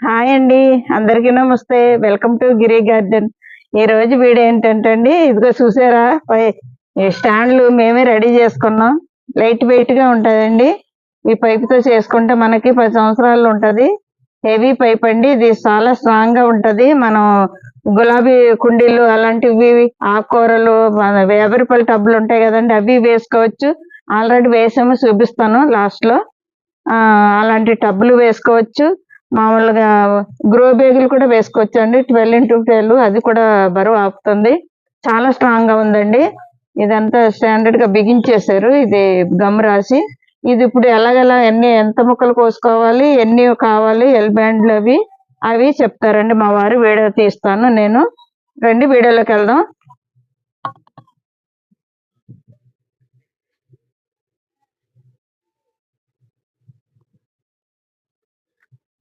Hi అండి. అందరికీ నమస్తే. Welcome to Giri garden. ఈరోజు వీడియో ఏంటంటే అండి, ఇదిగో చూసారా ఈ స్టాండ్లు మేమే రెడీ చేసుకున్నాం. లైట్ వెయిట్‌గా ఉంటదండి. ఈ పైప్‌తో చేసుకుంటే మనకి 10 సంవత్సరాలు ఉంటది. హెవీ పైప్ అండి. ఇది చాలా స్ట్రాంగ్‌గా ఉంటది. మనం గులాబీ కుండీలు అలాంటివి, ఆకుకూరలు, మన వేపరిపళ్ళు టబ్బులు ఉంటాయి కదండీ! అవి వేసుకోవచ్చు. ఆల్రెడీ వేసాము, చూపిస్తాను లాస్ట్‌లో. అలాంటి టబ్బులు వేసుకోవచ్చు. మామూలుగా గ్రో బ్యాగులు కూడా వేసుకోవచ్చండి. 12x12 అది కూడా బరువు ఆపుతుంది. చాలా స్ట్రాంగ్‌గా ఉందండి. ఇదంతా స్టాండర్డ్‌గా బిగించేశారు. ఇది గమ్ రాసి. ఇది ఇప్పుడు ఎలాగెలా ఎంత ముక్కలు కోసుకోవాలి, ఎన్ని కావాలి, ఎల్ బ్యాండ్‌లు అవి చెప్తారండి మా వారు. వీడియో తీస్తాను నేను. రండి వీడియోలోకెళ్దాం.